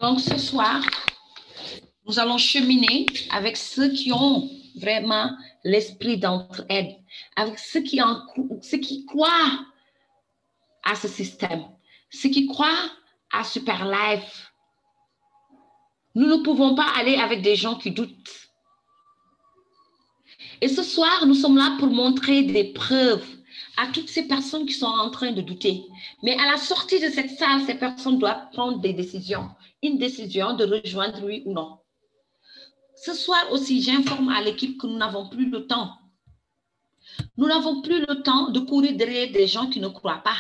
Donc, ce soir, nous allons cheminer avec ceux qui ont vraiment l'esprit d'entraide, avec ceux qui croient à ce système, ceux qui croient à Super Life. Nous ne pouvons pas aller avec des gens qui doutent. Et ce soir, nous sommes là pour montrer des preuves à toutes ces personnes qui sont en train de douter. Mais à la sortie de cette salle, ces personnes doivent prendre des décisions. Une décision de rejoindre oui ou non. Ce soir aussi, j'informe à l'équipe que nous n'avons plus le temps. Nous n'avons plus le temps de courir derrière des gens qui ne croient pas.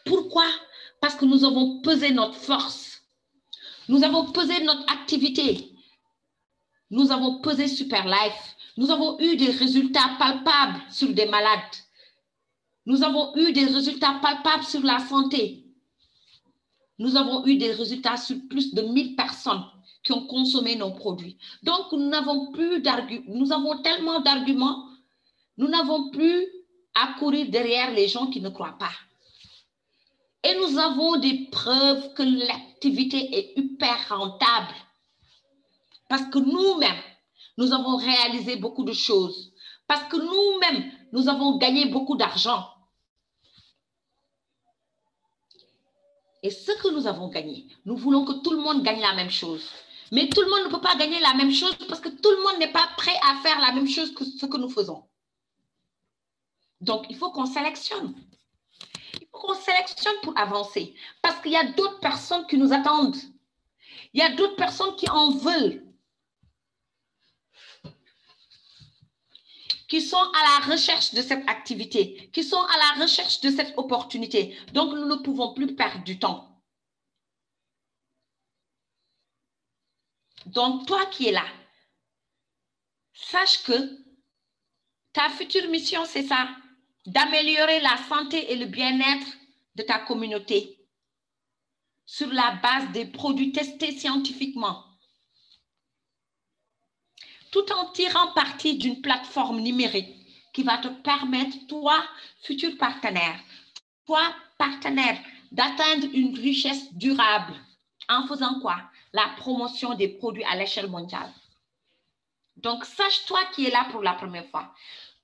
Pourquoi? Parce que nous avons pesé notre force. Nous avons pesé notre activité. Nous avons pesé Super Life. Nous avons eu des résultats palpables sur des malades. Nous avons eu des résultats palpables sur la santé. Nous avons eu des résultats sur plus de 1000 personnes qui ont consommé nos produits. Donc, nous n'avons plus d'arguments. Nous avons tellement d'arguments. Nous n'avons plus à courir derrière les gens qui ne croient pas. Et nous avons des preuves que l'activité est hyper rentable. Parce que nous-mêmes, nous avons réalisé beaucoup de choses. Parce que nous-mêmes, nous avons gagné beaucoup d'argent. Et ce que nous avons gagné, nous voulons que tout le monde gagne la même chose. Mais tout le monde ne peut pas gagner la même chose parce que tout le monde n'est pas prêt à faire la même chose que ce que nous faisons. Donc, il faut qu'on sélectionne. Il faut qu'on sélectionne pour avancer. Parce qu'il y a d'autres personnes qui nous attendent. Il y a d'autres personnes qui en veulent. Qui sont à la recherche de cette activité, qui sont à la recherche de cette opportunité. Donc, nous ne pouvons plus perdre du temps. Donc, toi qui es là, sache que ta future mission, c'est ça, d'améliorer la santé et le bien-être de ta communauté sur la base des produits testés scientifiquement, tout en tirant parti d'une plateforme numérique qui va te permettre, toi, futur partenaire, d'atteindre une richesse durable en faisant quoi? La promotion des produits à l'échelle mondiale. Donc, sache-toi qui est là pour la première fois.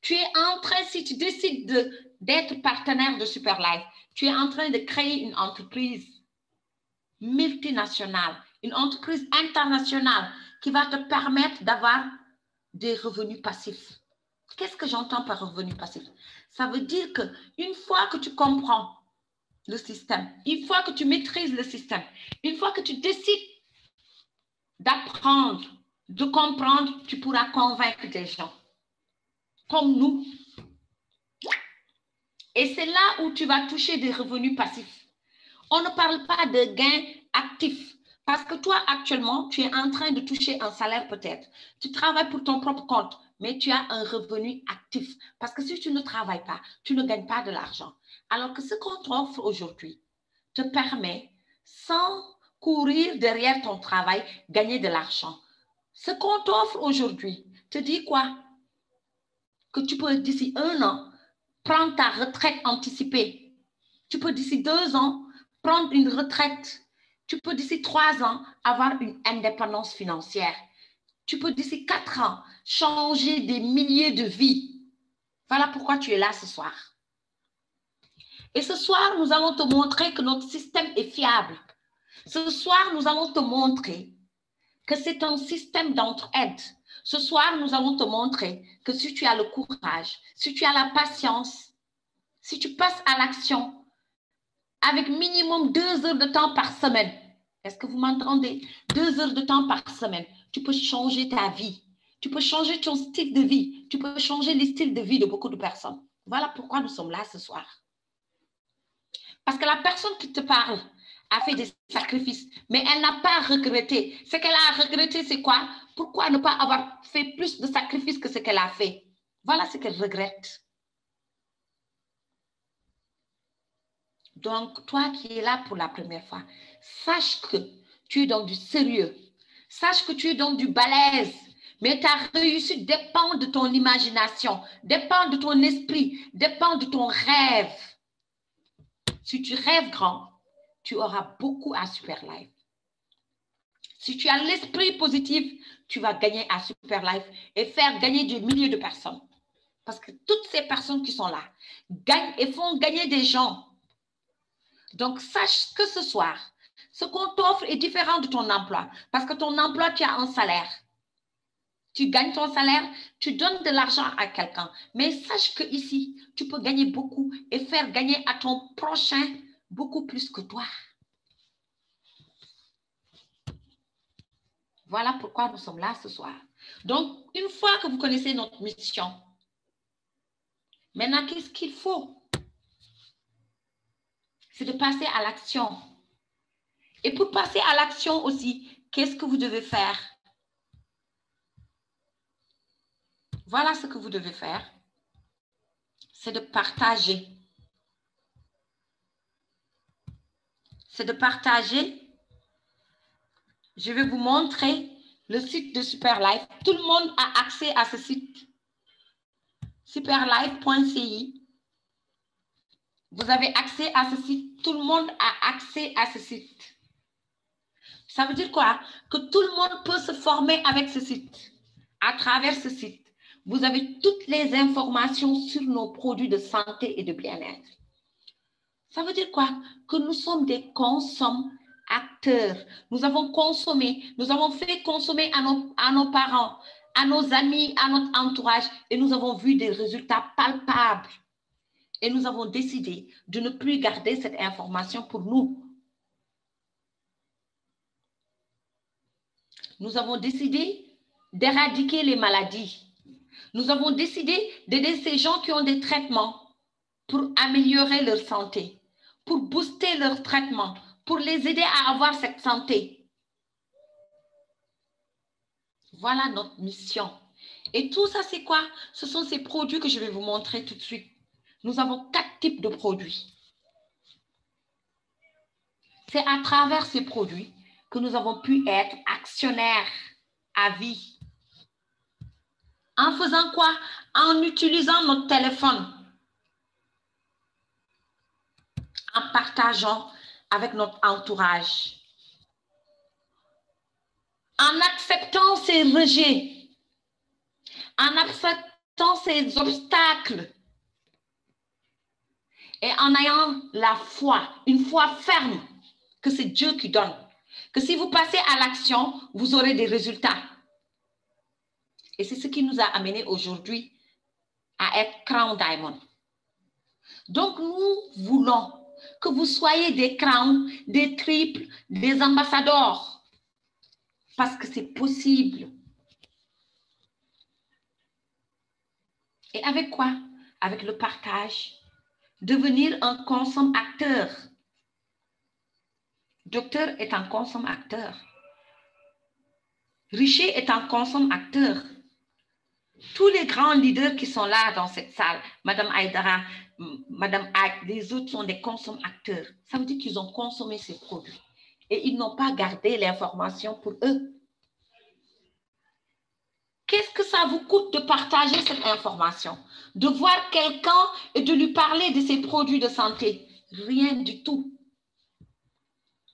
Tu es en train, si tu décides d'être partenaire de Super Life, tu es en train de créer une entreprise multinationale, une entreprise internationale qui va te permettre d'avoir des revenus passifs. Qu'est-ce que j'entends par revenus passifs? Ça veut dire qu'une fois que tu comprends le système, une fois que tu maîtrises le système, une fois que tu décides d'apprendre, de comprendre, tu pourras convaincre des gens comme nous. Et c'est là où tu vas toucher des revenus passifs. On ne parle pas de gains actifs. Parce que toi, actuellement, tu es en train de toucher un salaire peut-être. Tu travailles pour ton propre compte, mais tu as un revenu actif. Parce que si tu ne travailles pas, tu ne gagnes pas de l'argent. Alors que ce qu'on t'offre aujourd'hui te permet, sans courir derrière ton travail, gagner de l'argent. Ce qu'on t'offre aujourd'hui te dit quoi? Que tu peux d'ici 1 an prendre ta retraite anticipée. Tu peux d'ici 2 ans prendre une retraite. Tu peux d'ici 3 ans avoir une indépendance financière. Tu peux d'ici 4 ans changer des milliers de vies. Voilà pourquoi tu es là ce soir. Et ce soir, nous allons te montrer que notre système est fiable. Ce soir, nous allons te montrer que c'est un système d'entraide. Ce soir, nous allons te montrer que si tu as le courage, si tu as la patience, si tu passes à l'action, avec minimum 2 heures de temps par semaine, est-ce que vous m'entendez? 2 heures de temps par semaine, tu peux changer ta vie. Tu peux changer ton style de vie. Tu peux changer le style de vie de beaucoup de personnes. Voilà pourquoi nous sommes là ce soir. Parce que la personne qui te parle a fait des sacrifices, mais elle n'a pas regretté. Ce qu'elle a regretté, c'est quoi? Pourquoi ne pas avoir fait plus de sacrifices que ce qu'elle a fait? Voilà ce qu'elle regrette. Donc, toi qui es là pour la première fois, sache que tu es dans du sérieux. Sache que tu es dans du balèze. Mais ta réussite dépend de ton imagination, dépend de ton esprit, dépend de ton rêve. Si tu rêves grand, tu auras beaucoup à Super Life. Si tu as l'esprit positif, tu vas gagner à Super Life et faire gagner des milliers de personnes. Parce que toutes ces personnes qui sont là gagnent et font gagner des gens. Donc, sache que ce soir, ce qu'on t'offre est différent de ton emploi. Parce que ton emploi, tu as un salaire. Tu gagnes ton salaire, tu donnes de l'argent à quelqu'un. Mais sache qu'ici, tu peux gagner beaucoup et faire gagner à ton prochain beaucoup plus que toi. Voilà pourquoi nous sommes là ce soir. Donc, une fois que vous connaissez notre mission, maintenant, qu'est-ce qu'il faut? C'est de passer à l'action. Et pour passer à l'action aussi, qu'est-ce que vous devez faire? Voilà ce que vous devez faire. C'est de partager. C'est de partager. Je vais vous montrer le site de Superlife. Tout le monde a accès à ce site. Superlife.ci. Vous avez accès à ce site. Tout le monde a accès à ce site. Ça veut dire quoi? Que tout le monde peut se former avec ce site. À travers ce site, vous avez toutes les informations sur nos produits de santé et de bien-être. Ça veut dire quoi? Que nous sommes des consommateurs. Nous avons consommé, nous avons fait consommer à nos parents, à nos amis, à notre entourage et nous avons vu des résultats palpables. Et nous avons décidé de ne plus garder cette information pour nous. Nous avons décidé d'éradiquer les maladies. Nous avons décidé d'aider ces gens qui ont des traitements pour améliorer leur santé, pour booster leur traitement, pour les aider à avoir cette santé. Voilà notre mission. Et tout ça, c'est quoi? Ce sont ces produits que je vais vous montrer tout de suite. Nous avons 4 types de produits. C'est à travers ces produits que nous avons pu être actionnaires à vie. En faisant quoi? En utilisant notre téléphone. En partageant avec notre entourage. En acceptant ces rejets. En acceptant ces obstacles. Et en ayant la foi, une foi ferme que c'est Dieu qui donne. Que si vous passez à l'action, vous aurez des résultats. Et c'est ce qui nous a amené aujourd'hui à être Crown Diamond. Donc, nous voulons que vous soyez des crowns, des triples, des ambassadeurs. Parce que c'est possible. Et avec quoi? Avec le partage. Devenir un consomme-acteur. Docteur est un consomme-acteur. Richer est un consomme-acteur. Tous les grands leaders qui sont là dans cette salle, Madame Aïdara, Madame Ag, les autres sont des consomme-acteurs. Ça veut dire qu'ils ont consommé ces produits et ils n'ont pas gardé l'information pour eux. Qu'est-ce que ça vous coûte de partager cette information? De voir quelqu'un et de lui parler de ses produits de santé? Rien du tout.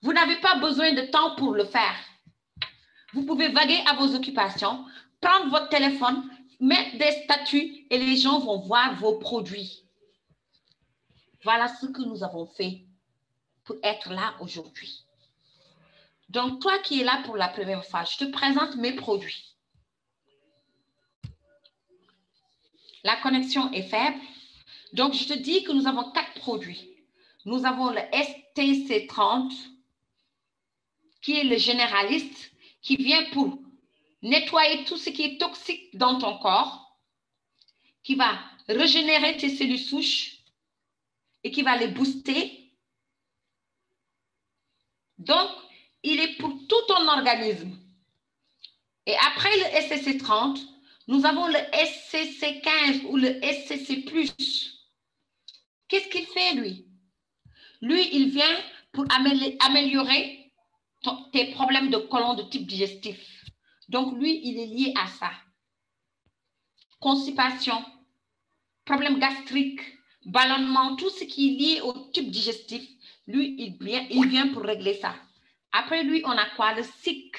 Vous n'avez pas besoin de temps pour le faire. Vous pouvez vaguer à vos occupations, prendre votre téléphone, mettre des statuts et les gens vont voir vos produits. Voilà ce que nous avons fait pour être là aujourd'hui. Donc, toi qui es là pour la première fois, je te présente mes produits. La connexion est faible. Donc, je te dis que nous avons 4 produits. Nous avons le STC30, qui est le généraliste, qui vient pour nettoyer tout ce qui est toxique dans ton corps, qui va régénérer tes cellules souches et qui va les booster. Donc, il est pour tout ton organisme. Et après le SCC30, nous avons le SCC15 ou le SCC+. Qu'est-ce qu'il fait, lui? Lui, il vient pour améliorer tes problèmes de côlon de type digestif. Donc, lui, il est lié à ça. Constipation, problème gastrique, ballonnement, tout ce qui est lié au tube digestif, Lui, il vient pour régler ça. Après lui, on a quoi? Le SIC,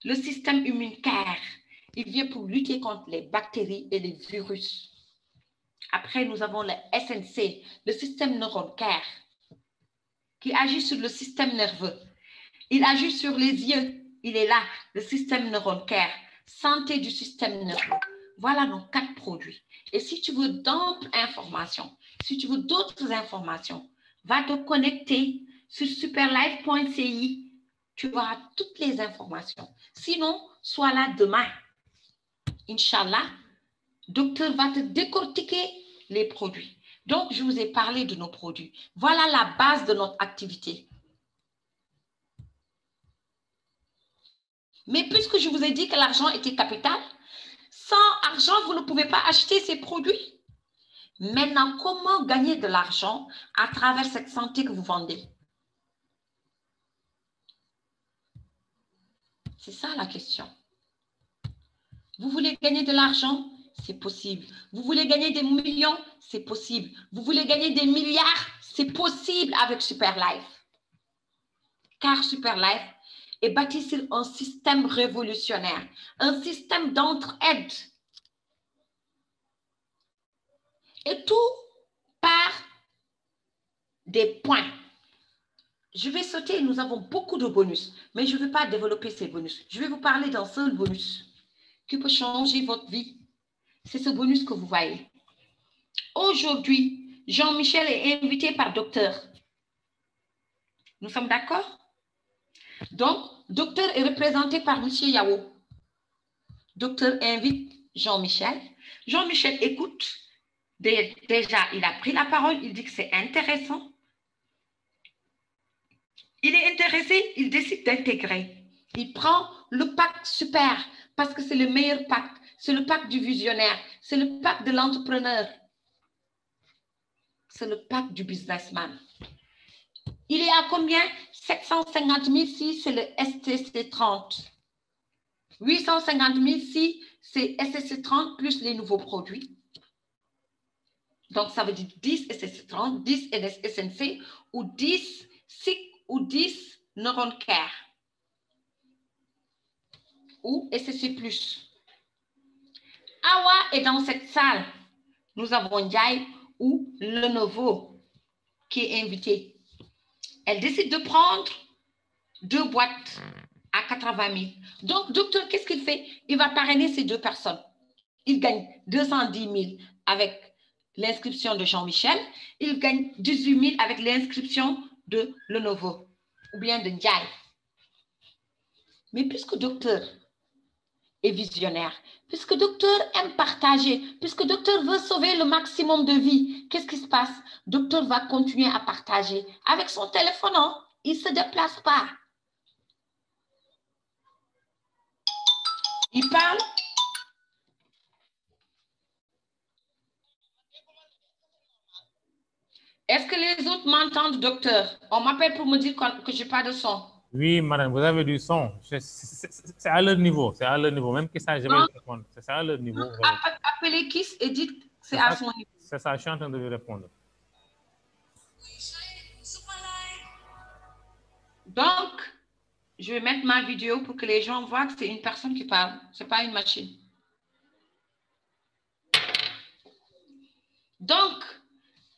le système immunitaire. Il vient pour lutter contre les bactéries et les virus. Après, nous avons le SNC, le système neuroncaire, qui agit sur le système nerveux. Il agit sur les yeux. Il est là, le système neuroncaire. Santé du système nerveux. Voilà nos 4 produits. Et si tu veux d'autres informations, si tu veux d'autres informations, va te connecter sur superlife.ci. Tu auras toutes les informations. Sinon, sois là demain. Inch'Allah, docteur va te décortiquer les produits. Donc, je vous ai parlé de nos produits. Voilà la base de notre activité. Mais puisque je vous ai dit que l'argent était capital, sans argent, vous ne pouvez pas acheter ces produits. Maintenant, comment gagner de l'argent à travers cette santé que vous vendez? C'est ça la question. Vous voulez gagner de l'argent? C'est possible. Vous voulez gagner des millions? C'est possible. Vous voulez gagner des milliards? C'est possible avec Superlife. Car Superlife est bâti sur un système révolutionnaire, un système d'entraide. Et tout par des points. Je vais sauter, nous avons beaucoup de bonus, mais je ne vais pas développer ces bonus. Je vais vous parler d'un seul bonus qui peut changer votre vie. C'est ce bonus que vous voyez. Aujourd'hui, Jean-Michel est invité par docteur. Nous sommes d'accord? Donc, docteur est représenté par M. Yao. Docteur invite Jean-Michel. Jean-Michel écoute. Déjà, il a pris la parole, il dit que c'est intéressant. Il est intéressé, il décide d'intégrer. Il prend le pacte super parce que c'est le meilleur pacte. C'est le pacte du visionnaire. C'est le pacte de l'entrepreneur. C'est le pacte du businessman. Il est à combien? 750 000 si c'est le STC 30. 850 000 si c'est STC 30 plus les nouveaux produits. Donc, ça veut dire 10 STC 30, 10 SNC ou 10 SIC ou 10 NeuronCare ou STC+. Awa est dans cette salle. Nous avons Ndiaye ou Lenovo qui est invité. Elle décide de prendre 2 boîtes à 80 000. Donc, docteur, qu'est-ce qu'il fait? Il va parrainer ces 2 personnes. Il gagne 210 000 avec l'inscription de Jean-Michel. Il gagne 18 000 avec l'inscription de Lenovo ou bien de Ndiaye. Mais puisque docteur est visionnaire, puisque docteur aime partager, puisque docteur veut sauver le maximum de vies, qu'est-ce qui se passe? Docteur va continuer à partager avec son téléphone. Hein? Il ne se déplace pas. Il parle. Est-ce que les autres m'entendent, docteur? On m'appelle pour me dire que je n'ai pas de son. Oui, madame, vous avez du son. C'est à leur niveau. C'est à leur niveau. Même que ça, je vais répondre. C'est à leur niveau. Appelez Kiss et dites que c'est à son niveau. C'est ça, je suis en train de lui répondre. Donc, je vais mettre ma vidéo pour que les gens voient que c'est une personne qui parle. Ce n'est pas une machine. Donc,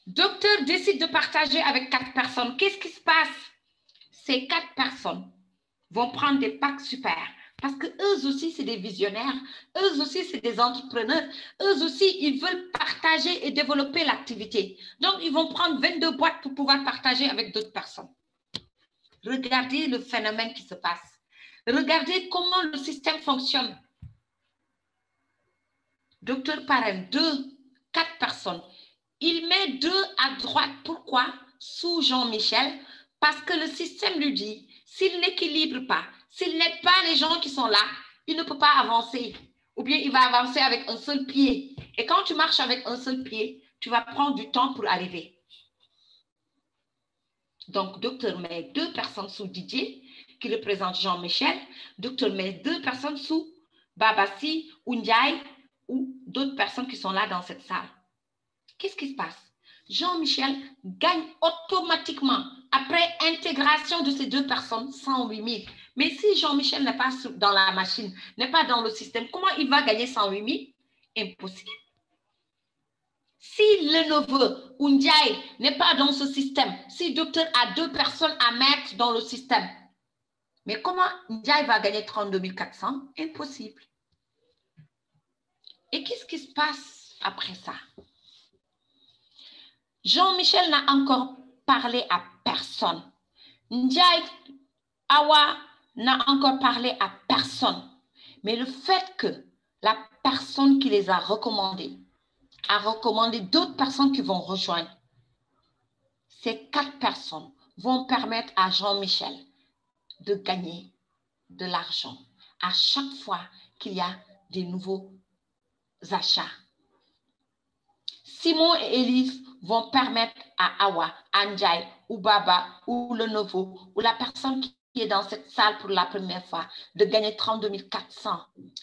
docteur décide de partager avec 4 personnes. Qu'est-ce qui se passe? Ces 4 personnes vont prendre des packs super parce que eux aussi, c'est des visionnaires. Eux aussi, c'est des entrepreneurs. Eux aussi, ils veulent partager et développer l'activité. Donc, ils vont prendre 22 boîtes pour pouvoir partager avec d'autres personnes. Regardez le phénomène qui se passe. Regardez comment le système fonctionne. Docteur parraine, 4 personnes. Il met 2 à droite. Pourquoi? Sous Jean-Michel. Parce que le système lui dit, s'il n'équilibre pas, s'il n'aide pas les gens qui sont là, il ne peut pas avancer. Ou bien il va avancer avec un seul pied. Et quand tu marches avec un seul pied, tu vas prendre du temps pour arriver. Donc, docteur met 2 personnes sous Didier, qui représente Jean-Michel. Docteur met 2 personnes sous Babassi ou Ndiaye ou d'autres personnes qui sont là dans cette salle. Qu'est-ce qui se passe? Jean-Michel gagne automatiquement après intégration de ces deux personnes, 108 000. Mais si Jean-Michel n'est pas dans la machine, n'est pas dans le système, comment il va gagner 108 000? Impossible. Si le neveu ou Ndiaye n'est pas dans ce système, si le docteur a deux personnes à mettre dans le système, mais comment Ndiaye va gagner 32 400? Impossible. Et qu'est-ce qui se passe après ça? Jean-Michel n'a encore parlé à personne. Ndiaye Awa n'a encore parlé à personne. Mais le fait que la personne qui les a recommandés a recommandé d'autres personnes qui vont rejoindre, ces 4 personnes vont permettre à Jean-Michel de gagner de l'argent à chaque fois qu'il y a des nouveaux achats. Simon et Élise vont permettre à Awa, Ndiaye ou Baba ou le nouveau ou la personne qui est dans cette salle pour la première fois de gagner 32 400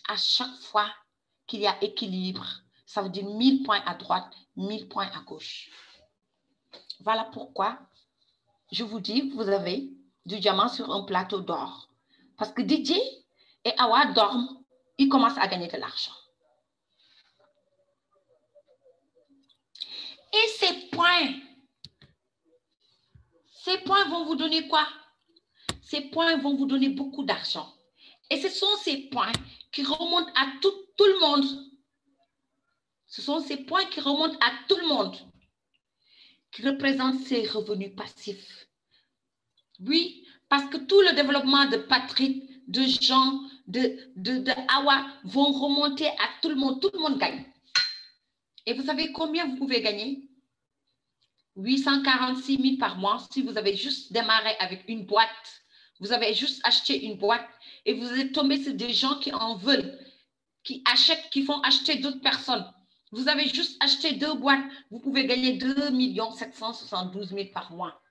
à chaque fois qu'il y a équilibre. Ça veut dire 1000 points à droite, 1000 points à gauche. Voilà pourquoi je vous dis, vous avez du diamant sur un plateau d'or. Parce que Didier et Awa dorment, ils commencent à gagner de l'argent. Et ces points vont vous donner quoi? Ces points vont vous donner beaucoup d'argent. Et ce sont ces points qui remontent à tout le monde. Ce sont ces points qui remontent à tout le monde, qui représentent ces revenus passifs. Oui, parce que tout le développement de Patrick, de Jean, de Awa vont remonter à tout le monde. Tout le monde gagne. Et vous savez combien vous pouvez gagner? 846 000 par mois si vous avez juste démarré avec une boîte. Vous avez juste acheté une boîte et vous êtes tombé sur des gens qui en veulent, qui achètent, qui font acheter d'autres personnes. Vous avez juste acheté 2 boîtes, vous pouvez gagner 2 772 000 par mois.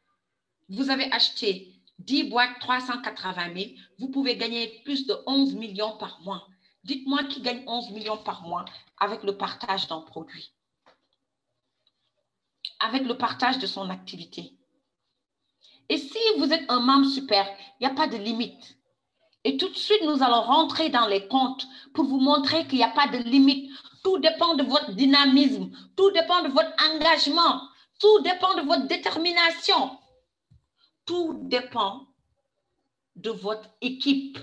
Vous avez acheté 10 boîtes, 380 000, vous pouvez gagner plus de 11 millions par mois. Dites-moi qui gagne 11 millions par mois avec le partage d'un produit, avec le partage de son activité. Et si vous êtes un membre super, il n'y a pas de limite. Et tout de suite, nous allons rentrer dans les comptes pour vous montrer qu'il n'y a pas de limite. Tout dépend de votre dynamisme, tout dépend de votre engagement, tout dépend de votre détermination. Tout dépend de votre équipe,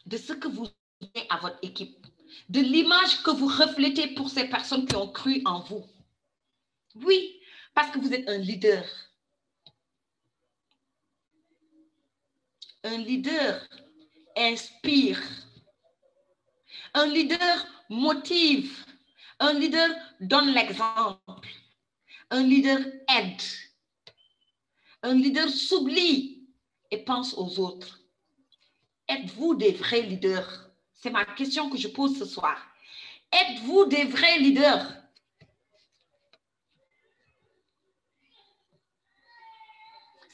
de ce que vous donnez à votre équipe, de l'image que vous reflétez pour ces personnes qui ont cru en vous. Oui, parce que vous êtes un leader. Un leader inspire. Un leader motive. Un leader donne l'exemple. Un leader aide. Un leader s'oublie et pense aux autres. Êtes-vous des vrais leaders? C'est ma question que je pose ce soir. Êtes-vous des vrais leaders?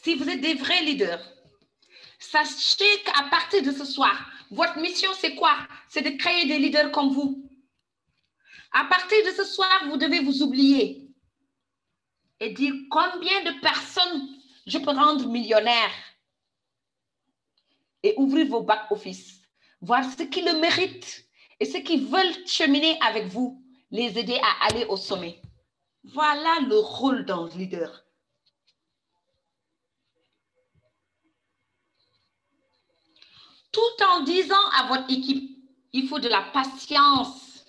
Si vous êtes des vrais leaders, sachez qu'à partir de ce soir, votre mission, c'est quoi? C'est de créer des leaders comme vous. À partir de ce soir, vous devez vous oublier et dire combien de personnes je peux rendre millionnaires et ouvrir vos back-office, voir ceux qui le méritent et ceux qui veulent cheminer avec vous, les aider à aller au sommet. Voilà le rôle d'un leader. Tout en disant à votre équipe, il faut de la patience,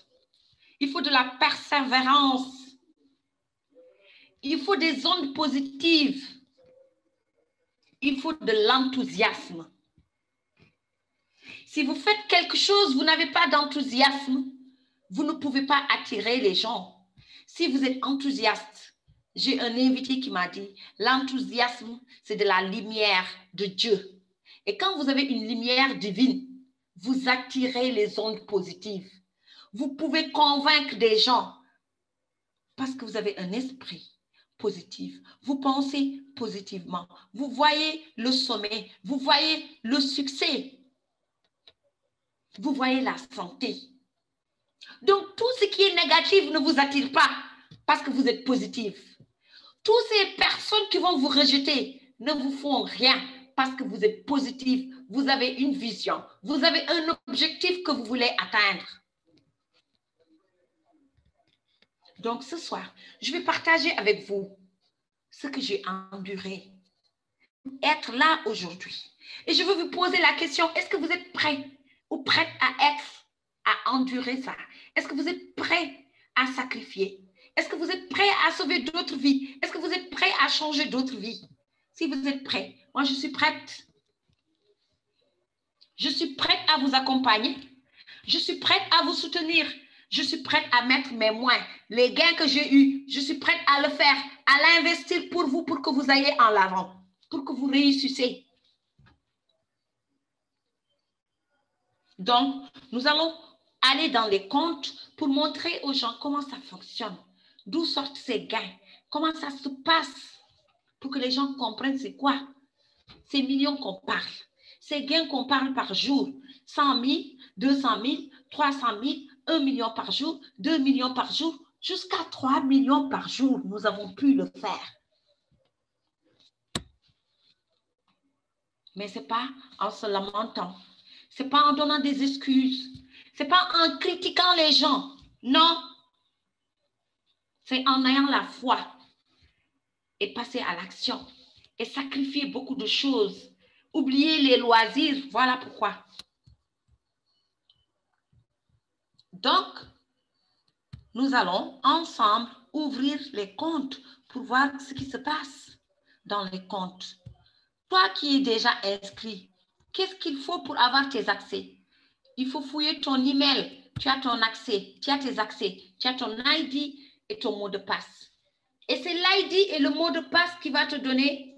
il faut de la persévérance, il faut des ondes positives, il faut de l'enthousiasme. Si vous faites quelque chose, vous n'avez pas d'enthousiasme, vous ne pouvez pas attirer les gens. Si vous êtes enthousiaste, j'ai un invité qui m'a dit, l'enthousiasme, c'est de la lumière de Dieu. Et quand vous avez une lumière divine, vous attirez les ondes positives. Vous pouvez convaincre des gens parce que vous avez un esprit positif. Vous pensez positivement. Vous voyez le sommet. Vous voyez le succès. Vous voyez la santé. Donc, tout ce qui est négatif ne vous attire pas parce que vous êtes positif. Toutes ces personnes qui vont vous rejeter ne vous font rien parce que vous êtes positif, vous avez une vision, vous avez un objectif que vous voulez atteindre. Donc, ce soir, je vais partager avec vous ce que j'ai enduré. Être là aujourd'hui. Et je veux vous poser la question, est-ce que vous êtes prêts ou prête à endurer ça? Est-ce que vous êtes prêts à sacrifier? Est-ce que vous êtes prêts à sauver d'autres vies? Est-ce que vous êtes prêts à changer d'autres vies? Si vous êtes prêts, moi je suis prête. Je suis prête à vous accompagner. Je suis prête à vous soutenir. Je suis prête à mettre mes moyens, les gains que j'ai eus. Je suis prête à le faire, à l'investir pour vous, pour que vous ayez en l'avant, pour que vous réussissiez. Donc, nous allons aller dans les comptes pour montrer aux gens comment ça fonctionne, d'où sortent ces gains, comment ça se passe, pour que les gens comprennent c'est quoi ces millions qu'on parle, ces gains qu'on parle par jour, 100 000, 200 000, 300 000, 1 million par jour, 2 millions par jour, jusqu'à 3 millions par jour, nous avons pu le faire. Mais ce n'est pas en se lamentant, ce n'est pas en donnant des excuses, ce n'est pas en critiquant les gens, non. C'est en ayant la foi et passer à l'action et sacrifier beaucoup de choses. Oublier les loisirs, voilà pourquoi. Donc, nous allons ensemble ouvrir les comptes pour voir ce qui se passe dans les comptes. Toi qui es déjà inscrit, qu'est-ce qu'il faut pour avoir tes accès? Il faut fouiller ton email. Tu as ton accès, tu as tes accès, tu as ton ID et ton mot de passe. Et c'est l'ID et le mot de passe qui va te donner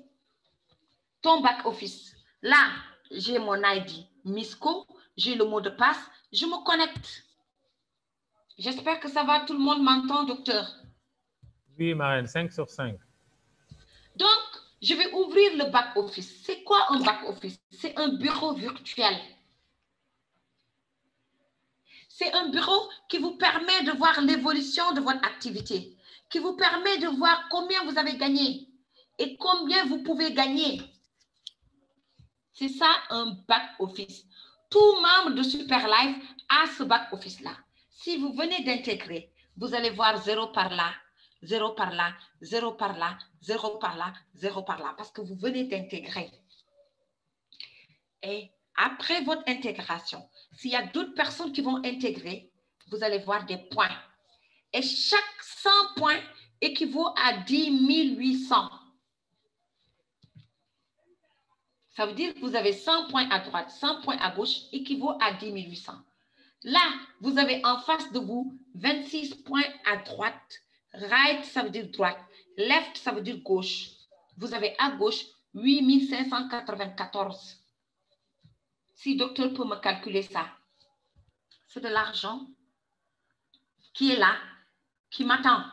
ton back-office. Là, j'ai mon ID MISCO, j'ai le mot de passe, je me connecte. J'espère que ça va, tout le monde m'entend, docteur? Oui, Marraine, 5 sur 5. Donc, je vais ouvrir le back-office. C'est quoi un back-office? C'est un bureau virtuel. C'est un bureau qui vous permet de voir l'évolution de votre activité, qui vous permet de voir combien vous avez gagné et combien vous pouvez gagner. C'est ça un back-office. Tout membre de Superlife a ce back-office-là. Si vous venez d'intégrer, vous allez voir 0 par là, 0 par là, 0 par là, 0 par là, 0 par là, parce que vous venez d'intégrer. Et après votre intégration, s'il y a d'autres personnes qui vont intégrer, vous allez voir des points. Et chaque 100 points équivaut à 10 800. Ça veut dire que vous avez 100 points à droite, 100 points à gauche, équivaut à 10 800. Là, vous avez en face de vous 26 points à droite. Right, ça veut dire droite. Left, ça veut dire gauche. Vous avez à gauche 8 594. Si le docteur peut me calculer ça, c'est de l'argent qui est là, qui m'attend.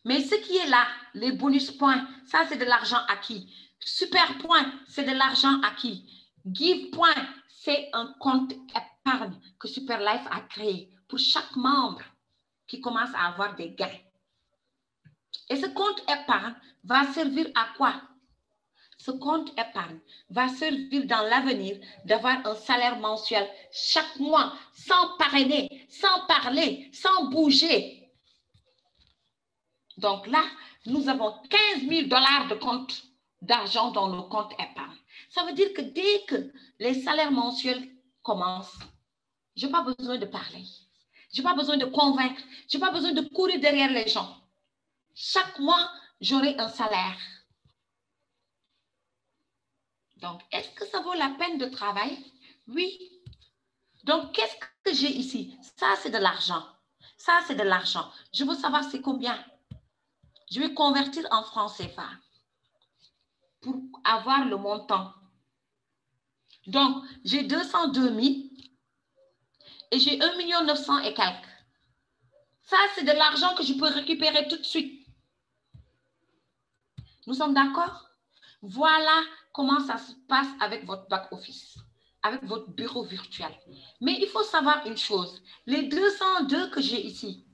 Mais ce qui est là, les bonus points, ça c'est de l'argent acquis. Super point, c'est de l'argent acquis. Give point, c'est un compte épargne que Superlife a créé pour chaque membre qui commence à avoir des gains. Et ce compte épargne va servir à quoi? Ce compte épargne va servir dans l'avenir d'avoir un salaire mensuel chaque mois, sans parrainer, sans parler, sans bouger. Donc là, nous avons 15 000 $ de compte d'argent dans nos comptes épargne. Ça veut dire que dès que les salaires mensuels commencent, je n'ai pas besoin de parler. Je n'ai pas besoin de convaincre. Je n'ai pas besoin de courir derrière les gens. Chaque mois, j'aurai un salaire. Donc, est-ce que ça vaut la peine de travailler? Oui. Donc, qu'est-ce que j'ai ici? Ça, c'est de l'argent. Ça, c'est de l'argent. Je veux savoir c'est combien. Je vais convertir en francs CFA pour avoir le montant. Donc, j'ai 202 000 et j'ai 1 900 000 et quelques. Ça, c'est de l'argent que je peux récupérer tout de suite. Nous sommes d'accord? Voilà comment ça se passe avec votre back-office, avec votre bureau virtuel. Mais il faut savoir une chose. Les 202 que j'ai ici,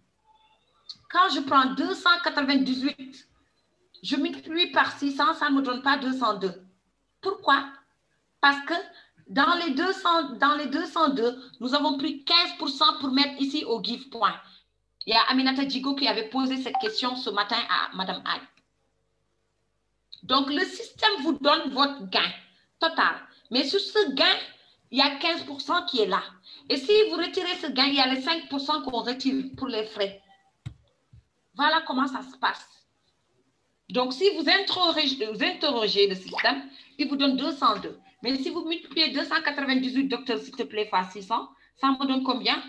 quand je prends 298 Je multiplie par 600, ça ne me donne pas 202. Pourquoi? Parce que dans les 202, nous avons pris 15% pour mettre ici au give point. Il y a Aminata Djigo qui avait posé cette question ce matin à Madame Aïe. Donc, le système vous donne votre gain total. Mais sur ce gain, il y a 15% qui est là. Et si vous retirez ce gain, il y a les 5% qu'on retire pour les frais. Voilà comment ça se passe. Donc, si vous interrogez le système, il vous donne 202. Mais si vous multipliez 298, docteur, s'il te plaît, par 600, ça me donne combien?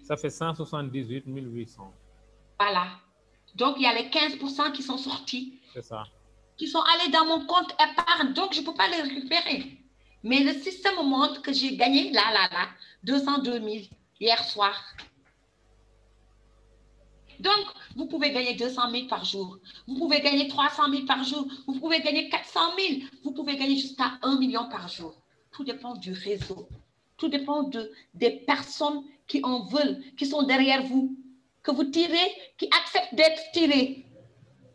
Ça fait 178 800. Voilà. Donc, il y a les 15% qui sont sortis. C'est ça. Qui sont allés dans mon compte épargne. Donc, je ne peux pas les récupérer. Mais le système montre que j'ai gagné, 202 000 hier soir. Donc, vous pouvez gagner 200 000 par jour. Vous pouvez gagner 300 000 par jour. Vous pouvez gagner 400 000. Vous pouvez gagner jusqu'à 1 million par jour. Tout dépend du réseau. Tout dépend des personnes qui en veulent, qui sont derrière vous, que vous tirez, qui acceptent d'être tirés.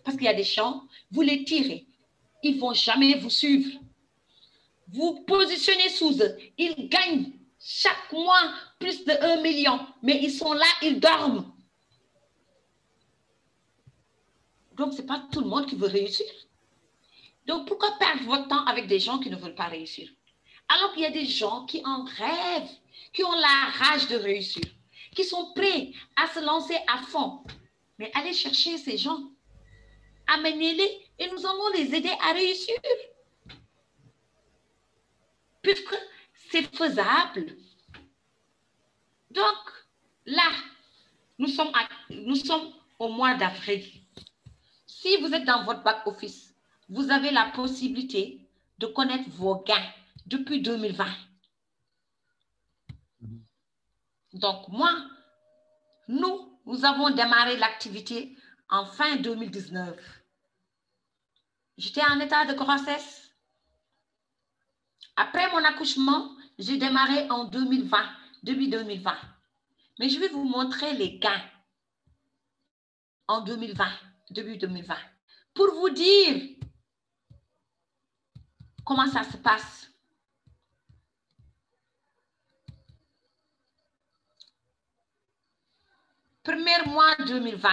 Parce qu'il y a des gens, vous les tirez. Ils ne vont jamais vous suivre. Vous positionnez sous eux. Ils gagnent chaque mois plus de 1 million. Mais ils sont là, ils dorment. Donc, ce n'est pas tout le monde qui veut réussir. Donc, pourquoi perdre votre temps avec des gens qui ne veulent pas réussir? Alors qu'il y a des gens qui en rêvent, qui ont la rage de réussir, qui sont prêts à se lancer à fond. Mais allez chercher ces gens, amenez-les et nous allons les aider à réussir. Puisque c'est faisable. Donc, là, nous sommes au mois d'avril. Si vous êtes dans votre back-office, vous avez la possibilité de connaître vos gains depuis 2020. Donc, nous avons démarré l'activité en fin 2019. J'étais en état de grossesse. Après mon accouchement, j'ai démarré en 2020, début 2020. Mais je vais vous montrer les gains en 2020, début 2020, pour vous dire comment ça se passe. Premier mois 2020,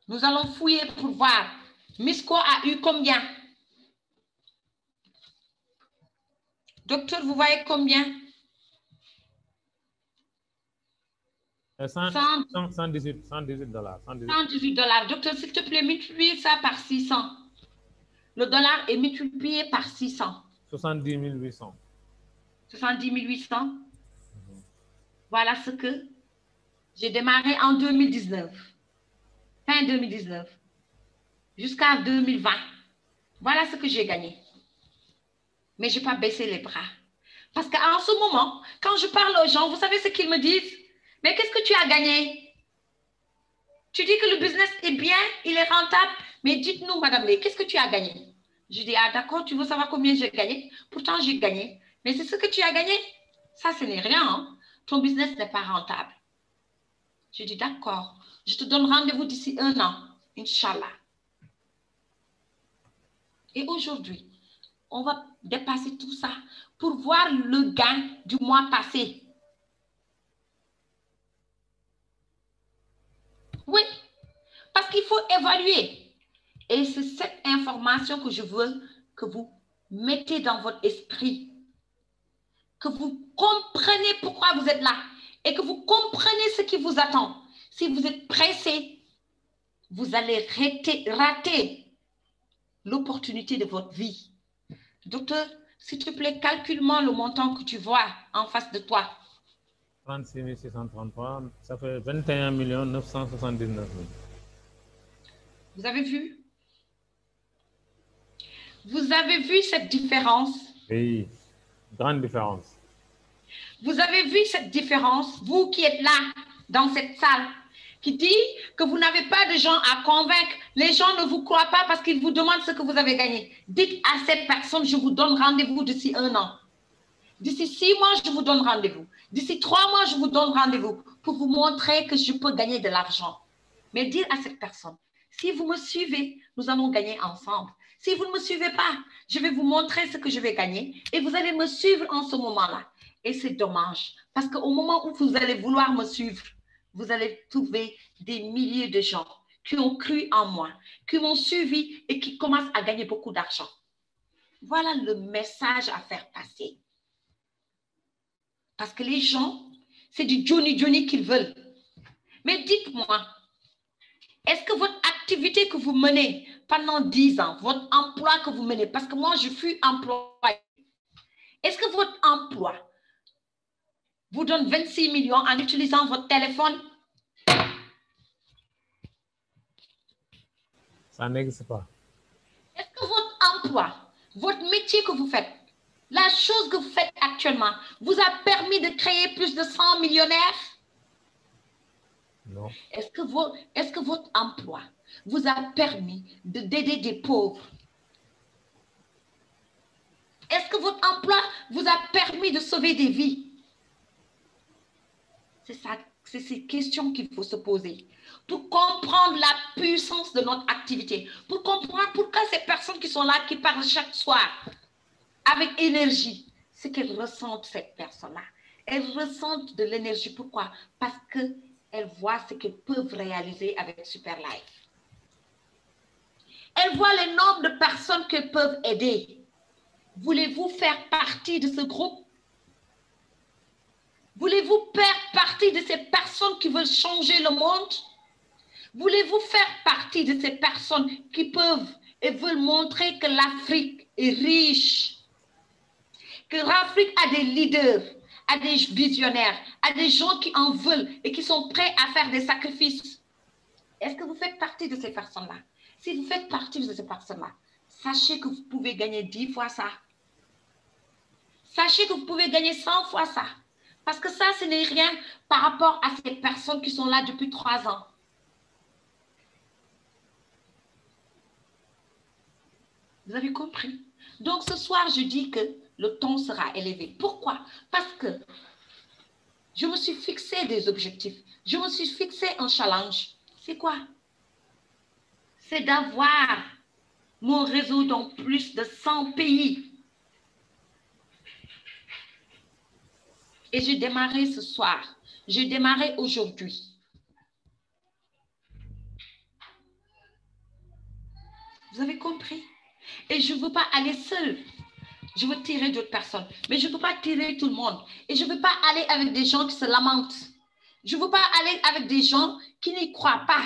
nous allons fouiller pour voir. Misco a eu combien? Docteur, vous voyez combien? 118 dollars. 118 dollars. Docteur, s'il te plaît, multiplie ça par 600. Le dollar est multiplié par 600. 70 800. 70 800. Voilà ce que j'ai démarré en 2019. Fin 2019. Jusqu'à 2020. Voilà ce que j'ai gagné. Mais je n'ai pas baissé les bras. Parce qu'en ce moment, quand je parle aux gens, vous savez ce qu'ils me disent? Mais qu'est-ce que tu as gagné? Tu dis que le business est bien, il est rentable, mais dites-nous, Madame Lé, qu'est-ce que tu as gagné? Je dis, ah d'accord, tu veux savoir combien j'ai gagné? Pourtant, j'ai gagné. Mais c'est ce que tu as gagné? Ça, ce n'est rien. Hein? Ton business n'est pas rentable. Je dis, d'accord, je te donne rendez-vous d'ici 1 an, Inch'Allah. Et aujourd'hui, on va dépasser tout ça pour voir le gain du mois passé. Oui, parce qu'il faut évaluer. Et c'est cette information que je veux que vous mettez dans votre esprit. Que vous compreniez pourquoi vous êtes là. Et que vous compreniez ce qui vous attend. Si vous êtes pressé, vous allez rater l'opportunité de votre vie. Docteur, s'il te plaît, calcule-moi le montant que tu vois en face de toi. 36 633, ça fait 21 979 000. Vous avez vu? Vous avez vu cette différence? Oui, grande différence. Vous avez vu cette différence, vous qui êtes là, dans cette salle, qui dit que vous n'avez pas de gens à convaincre. Les gens ne vous croient pas parce qu'ils vous demandent ce que vous avez gagné. Dites à cette personne, je vous donne rendez-vous d'ici 1 an. D'ici 6 mois, je vous donne rendez-vous. D'ici 3 mois, je vous donne rendez-vous pour vous montrer que je peux gagner de l'argent. Mais dire à cette personne, si vous me suivez, nous allons gagner ensemble. Si vous ne me suivez pas, je vais vous montrer ce que je vais gagner et vous allez me suivre en ce moment-là. Et c'est dommage parce qu'au moment où vous allez vouloir me suivre, vous allez trouver des milliers de gens qui ont cru en moi, qui m'ont suivi et qui commencent à gagner beaucoup d'argent. Voilà le message à faire passer. Parce que les gens, c'est du Johnny Johnny qu'ils veulent. Mais dites-moi, est-ce que votre activité que vous menez pendant 10 ans, votre emploi que vous menez, parce que moi, je fus employé, est-ce que votre emploi vous donne 26 millions en utilisant votre téléphone? Ça n'existe pas. Est-ce que votre emploi, votre métier que vous faites, la chose que vous faites actuellement, vous a permis de créer plus de 100 millionnaires? Non. Est-ce que votre emploi vous a permis d'aider des pauvres? Est-ce que votre emploi vous a permis de sauver des vies? C'est ça, c'est ces questions qu'il faut se poser pour comprendre la puissance de notre activité, pour comprendre pourquoi ces personnes qui sont là, qui parlent chaque soir avec énergie, c'est qu'elles ressentent cette personne-là. Elles ressentent de l'énergie. Pourquoi? Parce qu'elles voient ce qu'elles peuvent réaliser avec Super Life. Elles voient le nombre de personnes qu'elles peuvent aider. Voulez-vous faire partie de ce groupe? Voulez-vous faire partie de ces personnes qui veulent changer le monde? Voulez-vous faire partie de ces personnes qui peuvent et veulent montrer que l'Afrique est riche, que l'Afrique a des leaders, a des visionnaires, a des gens qui en veulent et qui sont prêts à faire des sacrifices? Est-ce que vous faites partie de ces personnes-là? Si vous faites partie de ces personnes-là, sachez que vous pouvez gagner 10 fois ça. Sachez que vous pouvez gagner 100 fois ça. Parce que ça, ce n'est rien par rapport à ces personnes qui sont là depuis 3 ans. Vous avez compris? Donc, ce soir, je dis que le ton sera élevé. Pourquoi? Parce que je me suis fixé des objectifs. Je me suis fixé un challenge. C'est quoi? C'est d'avoir mon réseau dans plus de 100 pays. Et j'ai démarré ce soir. J'ai démarré aujourd'hui. Vous avez compris? Et je ne veux pas aller seule. Je veux tirer d'autres personnes. Mais je ne peux pas tirer tout le monde. Et je ne veux pas aller avec des gens qui se lamentent. Je ne veux pas aller avec des gens qui n'y croient pas.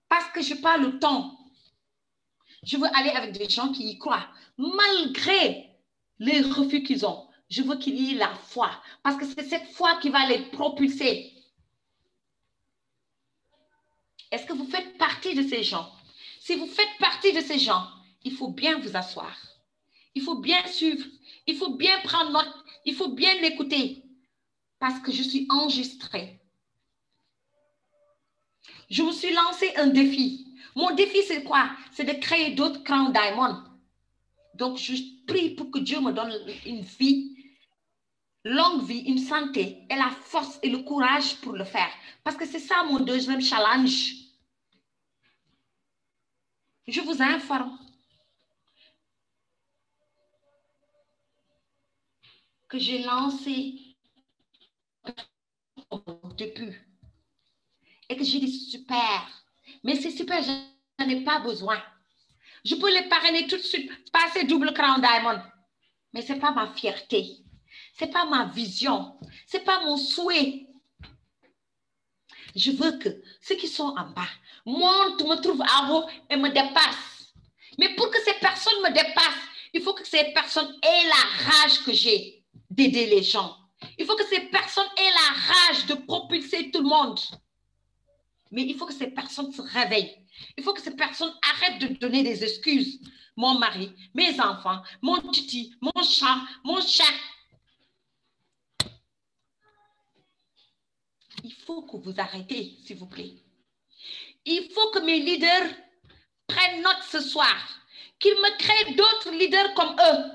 Parce que je n'ai pas le temps. Je veux aller avec des gens qui y croient. Malgré les refus qu'ils ont. Je veux qu'il y ait la foi. Parce que c'est cette foi qui va les propulser. Est-ce que vous faites partie de ces gens? Si vous faites partie de ces gens, il faut bien vous asseoir. Il faut bien suivre. Il faut bien prendre note. Il faut bien l'écouter. Parce que je suis enregistrée. Je me suis lancé un défi. Mon défi, c'est quoi? C'est de créer d'autres Crown Diamond. Donc, je prie pour que Dieu me donne une vie, longue vie, une santé et la force et le courage pour le faire. Parce que c'est ça mon deuxième challenge. Je vous informe que j'ai lancé depuis et que j'ai dit super. Mais c'est super, je n'en ai pas besoin. Je peux les parrainer tout de suite, passer double Crown Diamond. Mais ce n'est pas ma fierté. Ce n'est pas ma vision. Ce n'est pas mon souhait. Je veux que ceux qui sont en bas montent, me trouvent en haut et me dépassent. Mais pour que ces personnes me dépassent, il faut que ces personnes aient la rage que j'ai d'aider les gens. Il faut que ces personnes aient la rage de propulser tout le monde. Mais il faut que ces personnes se réveillent. Il faut que ces personnes arrêtent de donner des excuses. Mon mari, mes enfants, mon titi, mon chat, mon chat. Il faut que vous arrêtez, s'il vous plaît. Il faut que mes leaders prennent note ce soir, qu'ils me créent d'autres leaders comme eux.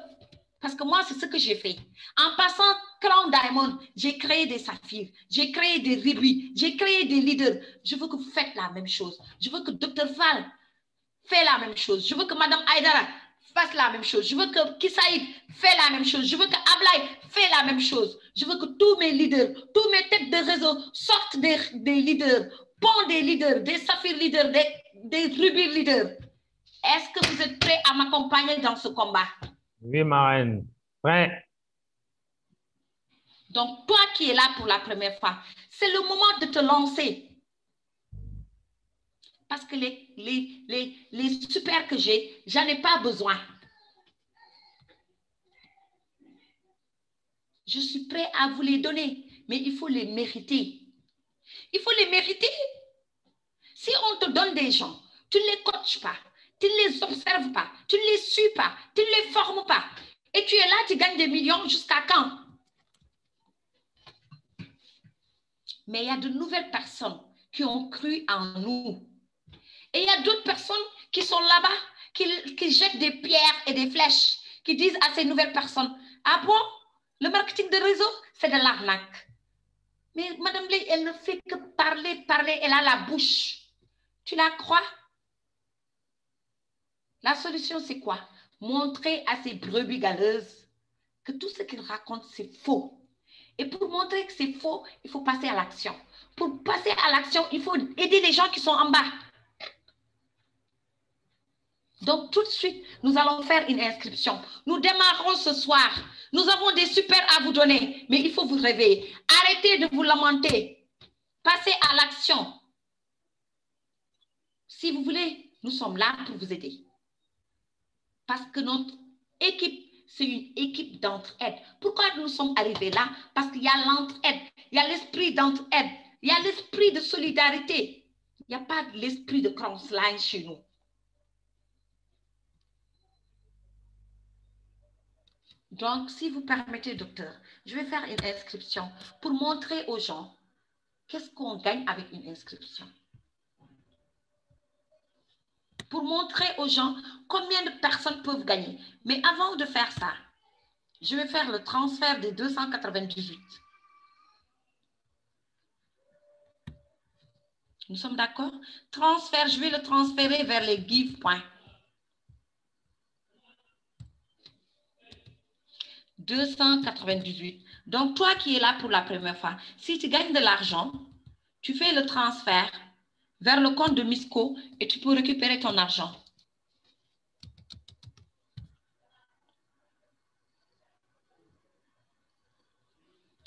Parce que moi, c'est ce que j'ai fait. En passant Crown Diamond, j'ai créé des saphirs, j'ai créé des rubis, j'ai créé des leaders. Je veux que vous faites la même chose. Je veux que Dr. Val fait la même chose. Je veux que Madame Aïdara fasse la même chose. Je veux que Kisaïd fait la même chose. Je veux que Ablaï fait la même chose. Je veux que tous mes leaders, tous mes têtes de réseau sortent des leaders, pondent des leaders, des saphirs leaders, des rubis leaders. Est-ce que vous êtes prêts à m'accompagner dans ce combat? Oui, marraine. Prêt. Donc, toi qui es là pour la première fois, c'est le moment de te lancer. Parce que les super que j'ai, j'en ai pas besoin. Je suis prêt à vous les donner, mais il faut les mériter. Il faut les mériter. Si on te donne des gens, tu ne les coaches pas, tu ne les observes pas, tu ne les suis pas, tu ne les formes pas, et tu es là, tu gagnes des millions jusqu'à quand? Mais il y a de nouvelles personnes qui ont cru en nous. Et il y a d'autres personnes qui sont là-bas, qui jettent des pierres et des flèches, qui disent à ces nouvelles personnes, ah bon, le marketing de réseau, c'est de l'arnaque. Mais Madame Lé, elle ne fait que parler, elle a la bouche. Tu la crois? La solution, c'est quoi? Montrer à ces brebis galeuses que tout ce qu'ils racontent, c'est faux. Et pour montrer que c'est faux, il faut passer à l'action. Pour passer à l'action, il faut aider les gens qui sont en bas. Donc, tout de suite, nous allons faire une inscription. Nous démarrons ce soir. Nous avons des super à vous donner, mais il faut vous réveiller. Arrêtez de vous lamenter. Passez à l'action. Si vous voulez, nous sommes là pour vous aider. Parce que notre équipe, c'est une équipe d'entraide. Pourquoi nous sommes arrivés là? Parce qu'il y a l'entraide, il y a l'esprit d'entraide, il y a l'esprit de solidarité. Il n'y a pas l'esprit de cross-line chez nous. Donc, si vous permettez, docteur, je vais faire une inscription pour montrer aux gens qu'est-ce qu'on gagne avec une inscription. Pour montrer aux gens combien de personnes peuvent gagner. Mais avant de faire ça, je vais faire le transfert des 298. Nous sommes d'accord? Transfert, je vais le transférer vers les give points. 298. Donc, toi qui es là pour la première fois, si tu gagnes de l'argent, tu fais le transfert vers le compte de Misco et tu peux récupérer ton argent.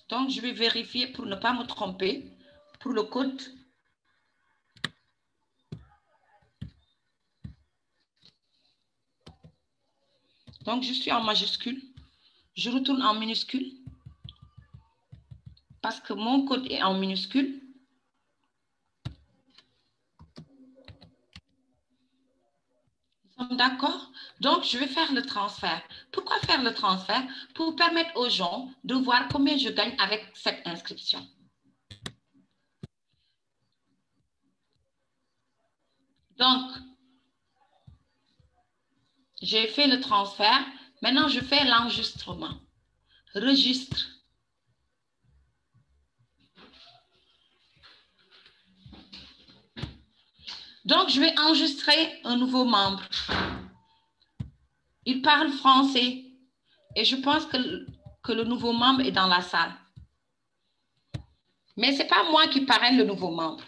Donc, je vais vérifier pour ne pas me tromper pour le code. Donc, je suis en majuscule. Je retourne en minuscule parce que mon code est en minuscule. Nous sommes d'accord? Donc, je vais faire le transfert. Pourquoi faire le transfert? Pour permettre aux gens de voir combien je gagne avec cette inscription. Donc, j'ai fait le transfert. Maintenant, je fais l'enregistrement. Registre. Donc, je vais enregistrer un nouveau membre. Il parle français et je pense que le nouveau membre est dans la salle. Mais ce n'est pas moi qui parraine le nouveau membre.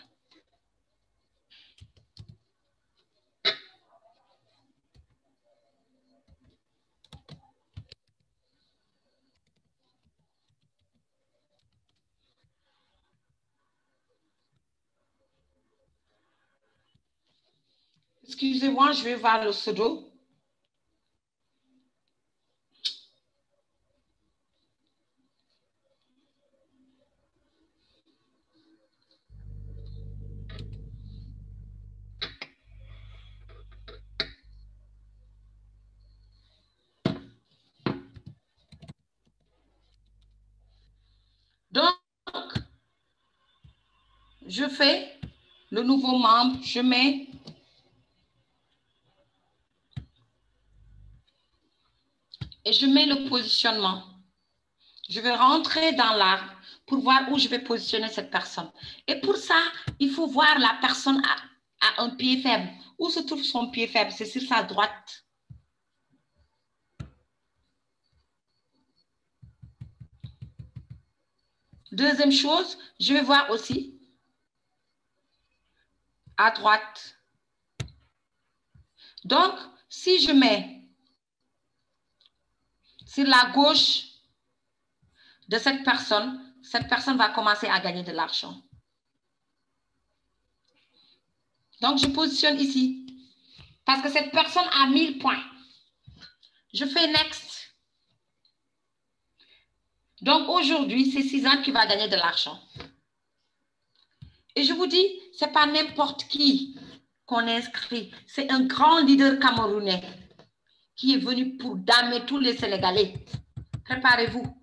Excusez-moi, je vais voir le pseudo. Donc, je fais le nouveau membre, je mets et je mets le positionnement. Je vais rentrer dans l'arbre pour voir où je vais positionner cette personne. Et pour ça, il faut voir la personne à un pied faible. Où se trouve son pied faible? C'est sur sa droite. Deuxième chose, je vais voir aussi à droite. Donc, si je mets sur la gauche de cette personne va commencer à gagner de l'argent. Donc, je positionne ici parce que cette personne a 1000 points. Je fais next. Donc, aujourd'hui, c'est Suzanne qui va gagner de l'argent. Et je vous dis, ce n'est pas n'importe qui qu'on inscrit. C'est un grand leader camerounais qui est venu pour damer tous les Sénégalais. Préparez-vous.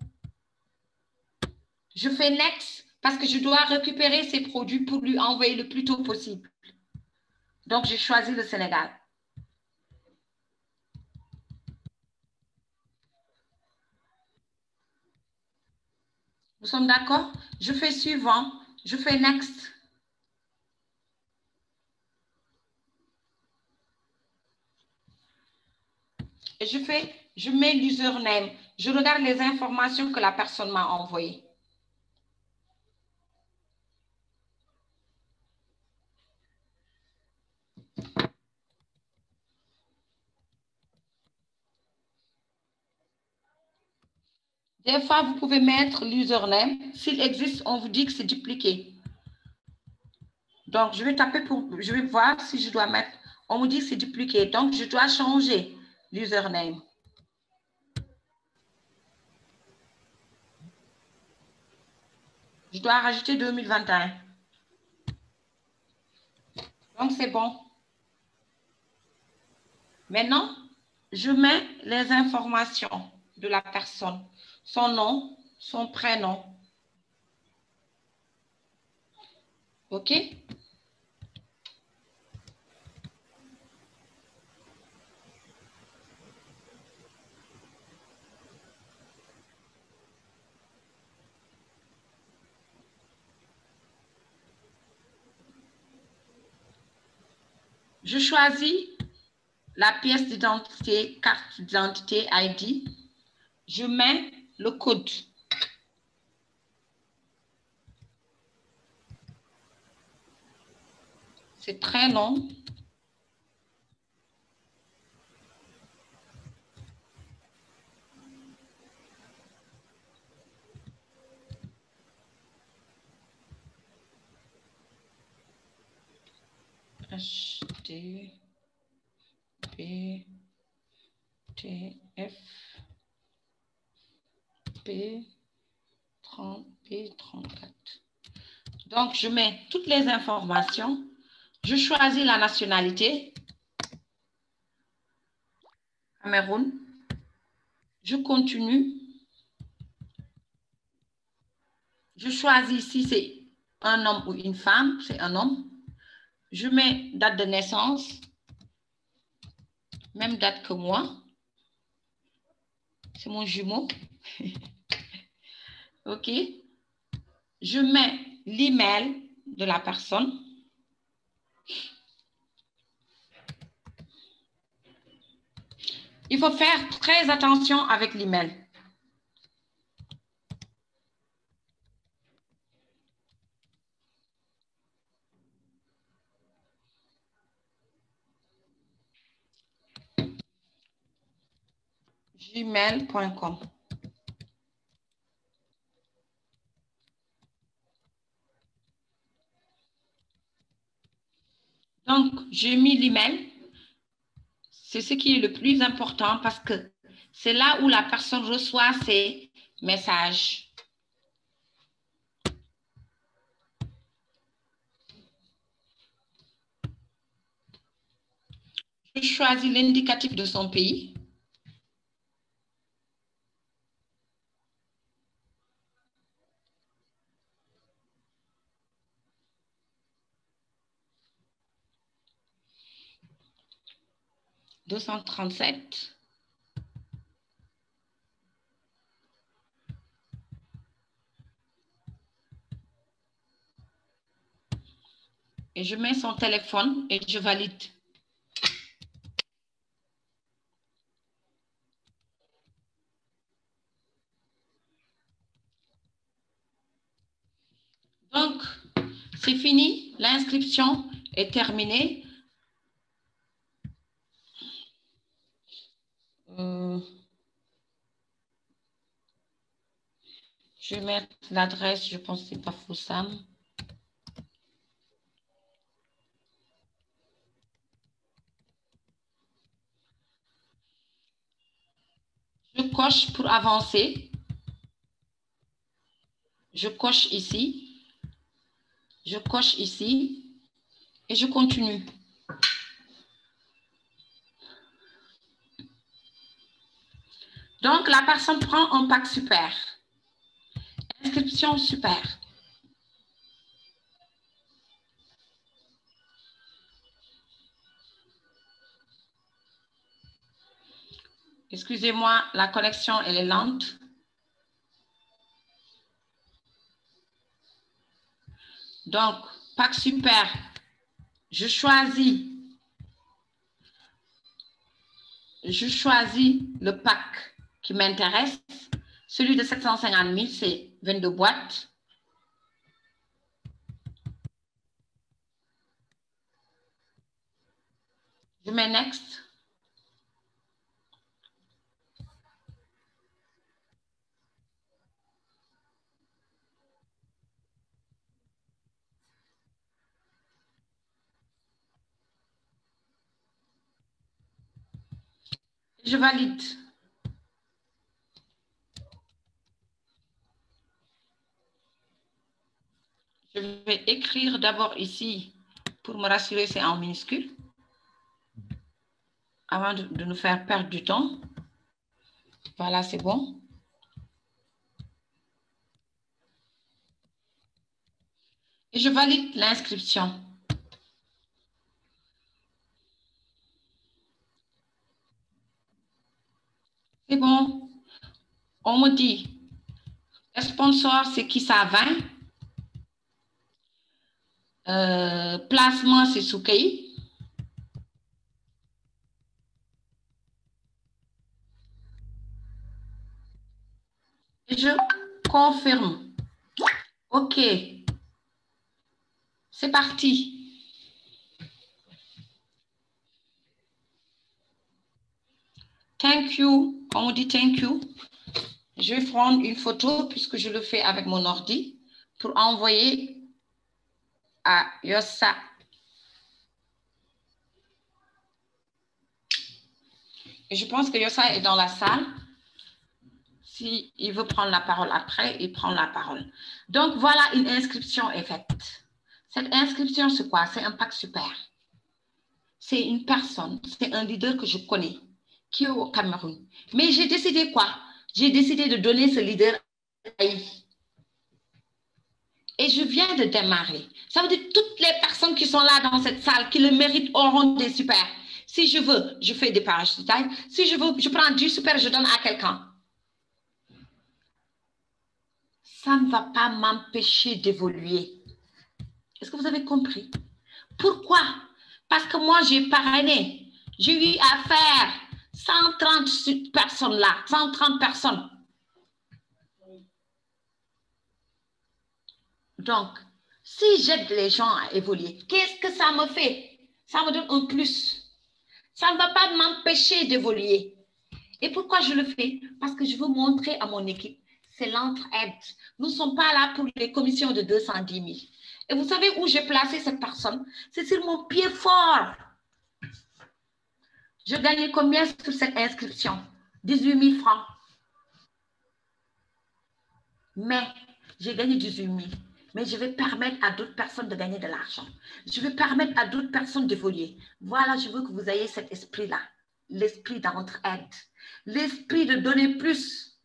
Je fais next parce que je dois récupérer ces produits pour lui envoyer le plus tôt possible. Donc, j'ai choisi le Sénégal. Nous sommes d'accord? Je fais suivant. Je fais next. Et je mets l'username. Je regarde les informations que la personne m'a envoyées. Des fois, vous pouvez mettre l'username. S'il existe, on vous dit que c'est dupliqué. Donc, je vais taper je vais voir si je dois mettre. On me dit que c'est dupliqué. Donc, je dois changer l'username. Je dois rajouter 2021. Donc, c'est bon. Maintenant, je mets les informations de la personne. Son nom, son prénom. OK? Je choisis la pièce d'identité, carte d'identité ID. Je mets le code. C'est très long. HT, P, T, F, P, 30, P34. Donc, je mets toutes les informations. Je choisis la nationalité. Cameroun. Je continue. Je choisis si c'est un homme ou une femme. C'est un homme. Je mets date de naissance. Même date que moi. C'est mon jumeau. OK. Je mets l'email de la personne. Il faut faire très attention avec l'email. gmail.com. Donc, j'ai mis l'email. C'est ce qui est le plus important parce que c'est là où la personne reçoit ses messages. Je choisis l'indicatif de son pays. « 237. Et je mets son téléphone et je valide. Donc, c'est fini. L'inscription est terminée. Je vais mettre l'adresse, je pense que ce n'est pas Foussam. Je coche pour avancer. Je coche ici. Je coche ici. Et je continue. Donc, la personne prend un pack super. Inscription super. Excusez-moi, la connexion, elle est lente. Donc, pack super. Je choisis le pack qui m'intéresse. Celui de 750 000, c'est 22 boîtes. Je mets next. Je valide. Je vais écrire d'abord ici pour me rassurer, c'est en minuscule. Avant de nous faire perdre du temps. Voilà, c'est bon. Et je valide l'inscription. C'est bon. On me dit, le sponsor, c'est qui ça 20. Placement, c'est Soukei. Je confirme. OK. C'est parti. Thank you. On dit thank you. Je vais prendre une photo puisque je le fais avec mon ordi pour envoyer à Yossa. Et je pense que Yossa est dans la salle. S'il veut prendre la parole après, il prend la parole. Donc, voilà, une inscription est faite. Cette inscription, c'est quoi? C'est un pack super. C'est une personne, c'est un leader que je connais, qui est au Cameroun. Mais j'ai décidé quoi? J'ai décidé de donner ce leader à Aïe. Et je viens de démarrer. Ça veut dire que toutes les personnes qui sont là dans cette salle, qui le méritent, auront des super. Si je veux, je fais des parachutages. Si je veux, je prends du super, je donne à quelqu'un. Ça ne va pas m'empêcher d'évoluer. Est-ce que vous avez compris? Pourquoi? Parce que moi, j'ai parrainé. J'ai eu à faire 130 personnes là, 130 personnes. Donc, si j'aide les gens à évoluer, qu'est-ce que ça me fait? Ça me donne un plus. Ça ne va pas m'empêcher d'évoluer. Et pourquoi je le fais? Parce que je veux montrer à mon équipe, c'est l'entraide. Nous ne sommes pas là pour les commissions de 210 000. Et vous savez où j'ai placé cette personne? C'est sur mon pied fort. Je gagnais combien sur cette inscription? 18 000 francs. Mais j'ai gagné 18 000. Mais je vais permettre à d'autres personnes de gagner de l'argent. Je vais permettre à d'autres personnes d'évoluer. Voilà, je veux que vous ayez cet esprit-là. L'esprit d'entraide. L'esprit de donner plus.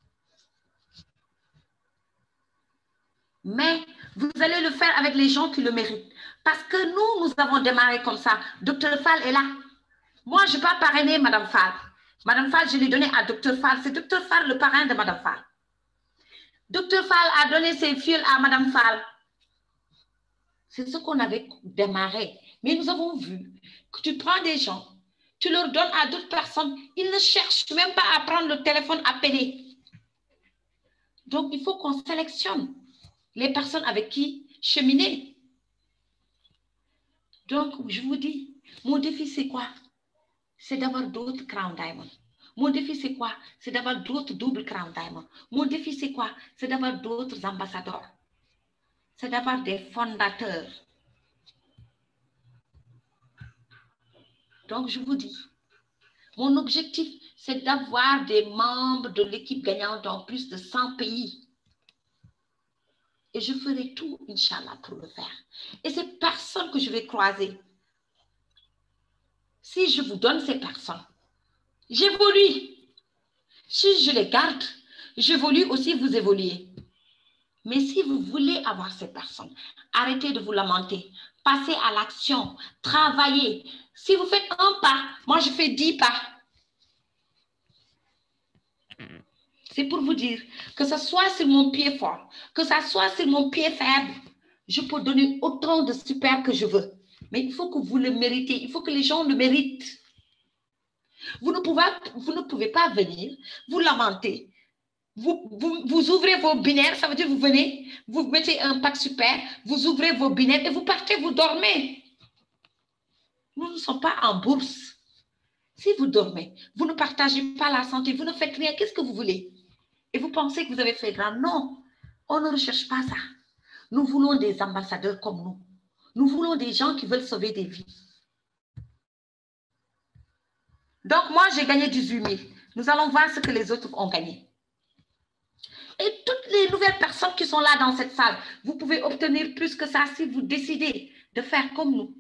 Mais vous allez le faire avec les gens qui le méritent. Parce que nous avons démarré comme ça. Dr Fall est là. Moi, je n'ai pas parrainé Mme Fall. Mme Fall, je l'ai donné à Dr Fall. C'est Dr Fall le parrain de Mme Fall. Dr Fall a donné ses fils à Mme Fall. C'est ce qu'on avait démarré. Mais nous avons vu que tu prends des gens, tu leur donnes à d'autres personnes, ils ne cherchent même pas à prendre le téléphone, appeler. Donc, il faut qu'on sélectionne les personnes avec qui cheminer. Donc, je vous dis, mon défi, c'est quoi? C'est d'avoir d'autres Crown Diamond. Mon défi, c'est quoi? C'est d'avoir d'autres double Crown Diamond. Mon défi, c'est quoi? C'est d'avoir d'autres ambassadeurs. C'est d'avoir des fondateurs. Donc, je vous dis, mon objectif, c'est d'avoir des membres de l'équipe gagnante dans plus de 100 pays. Et je ferai tout, Inch'Allah, pour le faire. Et ces personnes que je vais croiser, si je vous donne ces personnes, j'évolue. Si je les garde, j'évolue aussi, vous évoluez. Mais si vous voulez avoir ces personnes, arrêtez de vous lamenter. Passez à l'action. Travaillez. Si vous faites un pas, moi je fais 10 pas. C'est pour vous dire que ce soit sur mon pied fort, que ce soit sur mon pied faible, je peux donner autant de super que je veux. Mais il faut que vous le méritez. Il faut que les gens le méritent. Vous ne pouvez pas venir vous lamenter. Vous ouvrez vos binaires, ça veut dire vous venez, vous mettez un pack super, vous ouvrez vos binaires et vous partez, vous dormez. Nous ne sommes pas en bourse. Si vous dormez, vous ne partagez pas la santé, vous ne faites rien, qu'est-ce que vous voulez? Et vous pensez que vous avez fait grand? Non, on ne recherche pas ça. Nous voulons des ambassadeurs comme nous. Nous voulons des gens qui veulent sauver des vies. Donc, moi, j'ai gagné 18 000. Nous allons voir ce que les autres ont gagné. Et toutes les nouvelles personnes qui sont là dans cette salle, vous pouvez obtenir plus que ça si vous décidez de faire comme nous.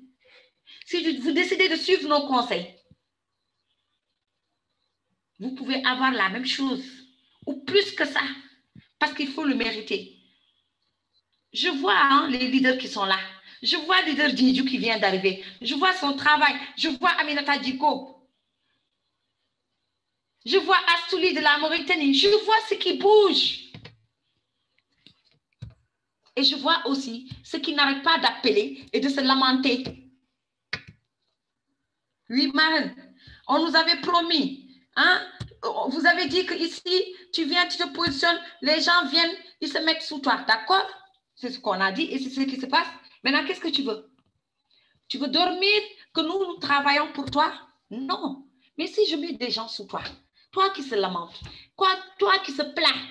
Si vous décidez de suivre nos conseils, vous pouvez avoir la même chose ou plus que ça parce qu'il faut le mériter. Je vois les leaders qui sont là. Je vois le leader Djidjou qui vient d'arriver. Je vois son travail. Je vois Aminata Diko. Je vois Astouli de la Mauritanie. Je vois ce qui bouge. Et je vois aussi ceux qui n'arrêtent pas d'appeler et de se lamenter. Oui, Marine, on nous avait promis. Hein? Vous avez dit que ici, tu viens, tu te positionnes, les gens viennent, ils se mettent sous toi. D'accord? C'est ce qu'on a dit et c'est ce qui se passe. Maintenant, qu'est-ce que tu veux? Tu veux dormir, que nous travaillons pour toi? Non. Mais si je mets des gens sous toi, toi qui se lamentes, toi qui se plains,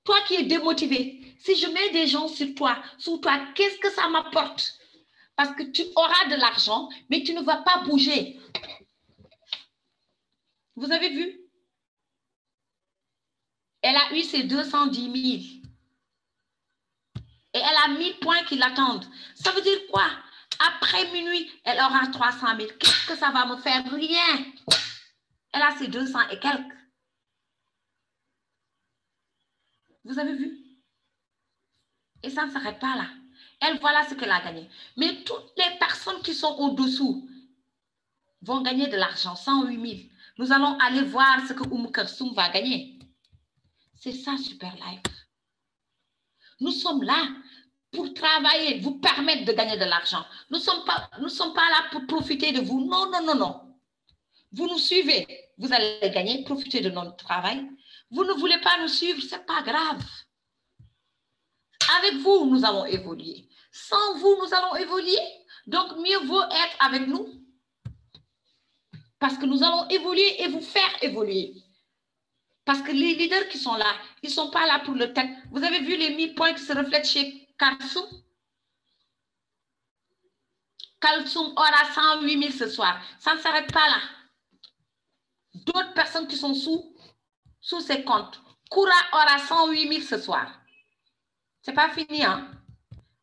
toi qui es démotivé, si je mets des gens sur toi, sous toi, qu'est-ce que ça m'apporte? Parce que tu auras de l'argent, mais tu ne vas pas bouger. Vous avez vu? Elle a eu ses 210 000. Et elle a 1000 points qui l'attendent. Ça veut dire quoi? Après minuit, elle aura 300 000. Qu'est-ce que ça va me faire? Rien. Elle a ses 200 et quelques. Vous avez vu? Et ça ne s'arrête pas là. Elle, voilà ce qu'elle a gagné. Mais toutes les personnes qui sont au-dessous vont gagner de l'argent, 108 000. Nous allons aller voir ce que Oumou Kersoum va gagner. C'est ça, Super Life. Nous sommes là pour travailler, vous permettre de gagner de l'argent. Nous ne sommes pas là pour profiter de vous. Non, non, non, non. Vous nous suivez, vous allez gagner, profiter de notre travail. Vous ne voulez pas nous suivre, ce n'est pas grave. Avec vous, nous allons évoluer. Sans vous, nous allons évoluer. Donc, mieux vaut être avec nous. Parce que nous allons évoluer et vous faire évoluer. Parce que les leaders qui sont là, ils ne sont pas là pour le tête. Vous avez vu les 1000 points qui se reflètent chez Kalsoum? Kalsoum aura 108 000 ce soir. Ça ne s'arrête pas là. D'autres personnes qui sont sous ces comptes. Koura aura 108 000 ce soir. Ce n'est pas fini, hein?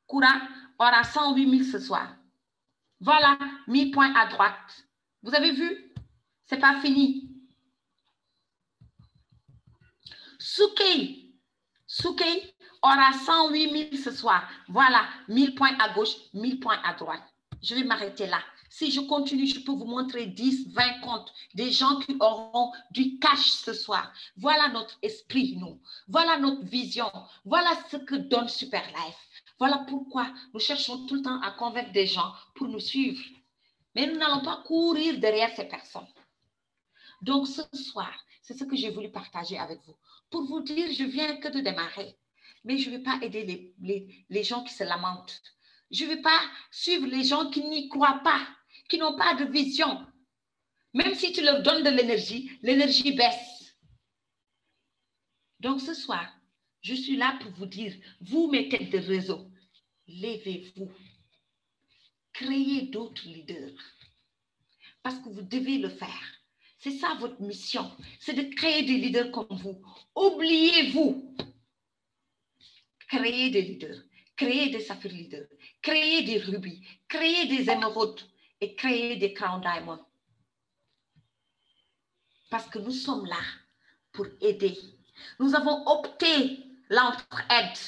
Koura aura 108 000 ce soir. Voilà, 1000 points à droite. Vous avez vu? Ce n'est pas fini. Soukei aura 108 000 ce soir. Voilà, 1000 points à gauche, 1000 points à droite. Je vais m'arrêter là. Si je continue, je peux vous montrer 10, 20 comptes, des gens qui auront du cash ce soir. Voilà notre esprit, nous. Voilà notre vision. Voilà ce que donne Super Life. Voilà pourquoi nous cherchons tout le temps à convaincre des gens pour nous suivre. Mais nous n'allons pas courir derrière ces personnes. Donc, ce soir, c'est ce que j'ai voulu partager avec vous. Pour vous dire, je viens que de démarrer. Mais je ne vais pas aider les gens qui se lamentent. Je ne vais pas suivre les gens qui n'y croient pas, qui n'ont pas de vision. Même si tu leur donnes de l'énergie baisse. Donc, ce soir, je suis là pour vous dire, vous, mes têtes de réseau, levez-vous. Créez d'autres leaders. Parce que vous devez le faire. C'est ça votre mission. C'est de créer des leaders comme vous. Oubliez-vous. Créez des leaders. Créez des saphir leaders. Créez des rubis. Créez des émeraudes. Et créez des crown diamonds. Parce que nous sommes là pour aider. Nous avons opté l'entraide.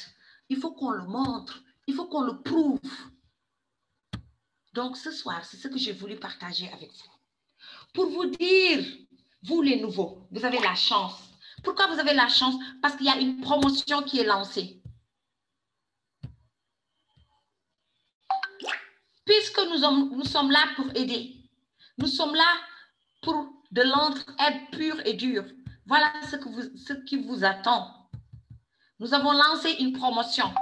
Il faut qu'on le montre. Il faut qu'on le prouve. Donc, ce soir, c'est ce que j'ai voulu partager avec vous. Pour vous dire, vous les nouveaux, vous avez la chance. Pourquoi vous avez la chance? Parce qu'il y a une promotion qui est lancée. Puisque nous sommes là pour aider. Nous sommes là pour de l'entraide pure et dure. Voilà ce qui vous attend. Nous avons lancé une promotion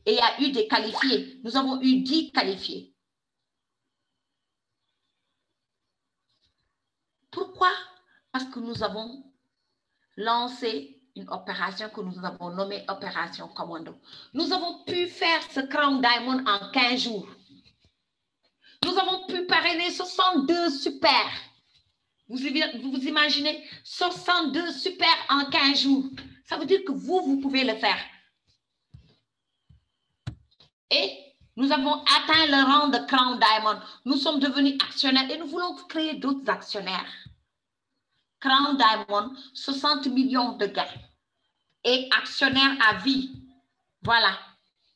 et il y a eu des qualifiés. Nous avons eu 10 qualifiés. Pourquoi? Parce que nous avons lancé une opération que nous avons nommée Opération Commando. Nous avons pu faire ce Crown Diamond en 15 jours. Nous avons pu parrainer 62 super. Vous imaginez 62 super en 15 jours. Ça veut dire que vous pouvez le faire. Et nous avons atteint le rang de Crown Diamond. Nous sommes devenus actionnaires et nous voulons créer d'autres actionnaires. Crown Diamond, 60 millions de gains. Et actionnaire à vie. Voilà.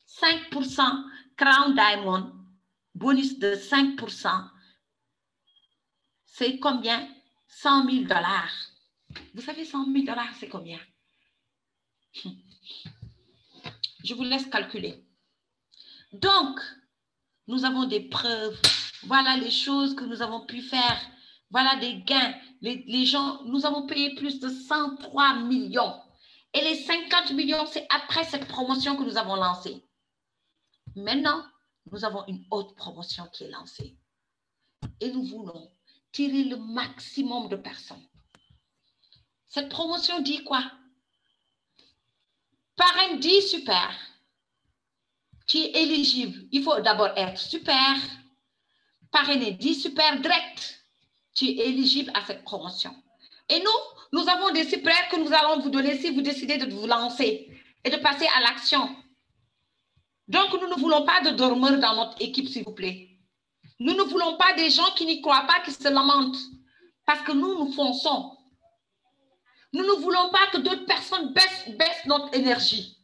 5% Crown Diamond, bonus de 5%. C'est combien? 100 000 $. Vous savez, 100 000 $, c'est combien? Je vous laisse calculer. Donc, nous avons des preuves. Voilà les choses que nous avons pu faire. Voilà des gains. Les gens, nous avons payé plus de 103 millions. Et les 50 millions, c'est après cette promotion que nous avons lancée. Maintenant, nous avons une autre promotion qui est lancée. Et nous voulons tirer le maximum de personnes. Cette promotion dit quoi? Parrain 10 super. Tu es éligible. Il faut d'abord être super. Parrainer 10 super direct. Tu es éligible à cette promotion. Et nous avons des super que nous allons vous donner si vous décidez de vous lancer et de passer à l'action. Donc, nous ne voulons pas de dormeurs dans notre équipe, s'il vous plaît. Nous ne voulons pas des gens qui n'y croient pas, qui se lamentent. Parce que nous fonçons. Nous ne voulons pas que d'autres personnes baissent notre énergie.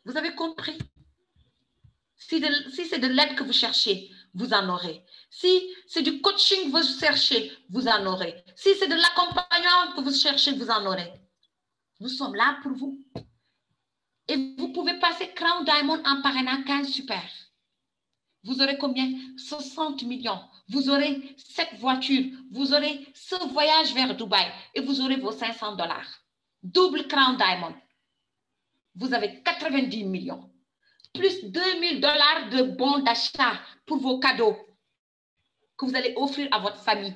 Vous avez compris? Si c'est de l'aide que vous cherchez, vous en aurez. Si c'est du coaching que vous cherchez, vous en aurez. Si c'est de l'accompagnement que vous cherchez, vous en aurez. Nous sommes là pour vous. Et vous pouvez passer Crown Diamond en parrainant 15 super. Vous aurez combien? 60 millions. Vous aurez cette voiture. Vous aurez ce voyage vers Dubaï. Et vous aurez vos 500 $. Double Crown Diamond. Vous avez 90 millions. Plus 2000 $ de bons d'achat pour vos cadeaux que vous allez offrir à votre famille.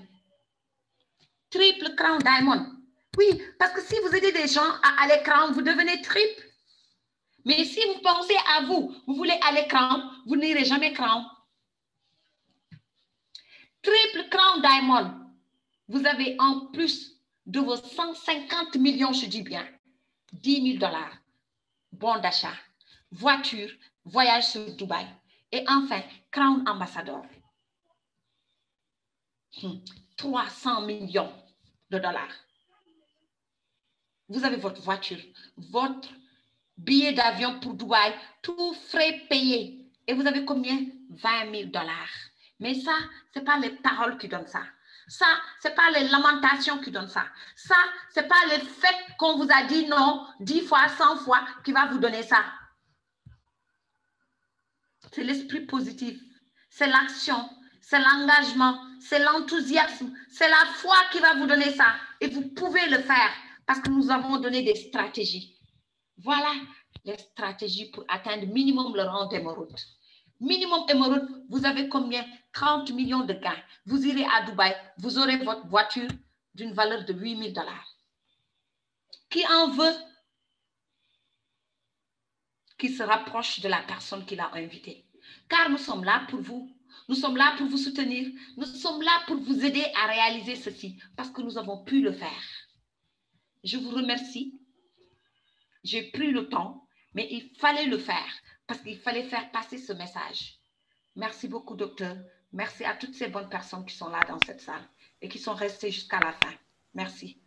Triple Crown Diamond. Oui, parce que si vous aidez des gens à aller Crown, vous devenez triple. Mais si vous pensez à vous, vous voulez aller Crown, vous n'irez jamais Crown. Triple Crown Diamond. Vous avez en plus de vos 150 millions, je dis bien, 10 000 $. Bon d'achat, voiture, voyage sur Dubaï. Et enfin, Crown Ambassador. 300 millions de $. Vous avez votre voiture, votre billet d'avion pour Dubaï, tout frais payé. Et vous avez combien? 20 000 $. Mais ça, ce n'est pas les paroles qui donnent ça. Ça, ce n'est pas les lamentations qui donnent ça. Ça, ce n'est pas le fait qu'on vous a dit non 10 fois, 100 fois qui va vous donner ça. C'est l'esprit positif, c'est l'action, c'est l'engagement, c'est l'enthousiasme, c'est la foi qui va vous donner ça. Et vous pouvez le faire parce que nous avons donné des stratégies. Voilà les stratégies pour atteindre minimum le rang d'émeraude. Minimum émeraude, vous avez combien? 30 millions de gains. Vous irez à Dubaï, vous aurez votre voiture d'une valeur de 8 000 $. Qui en veut? Qui se rapproche de la personne qui l'a invité. Car nous sommes là pour vous. Nous sommes là pour vous soutenir. Nous sommes là pour vous aider à réaliser ceci parce que nous avons pu le faire. Je vous remercie. J'ai pris le temps, mais il fallait le faire parce qu'il fallait faire passer ce message. Merci beaucoup, docteur. Merci à toutes ces bonnes personnes qui sont là dans cette salle et qui sont restées jusqu'à la fin. Merci.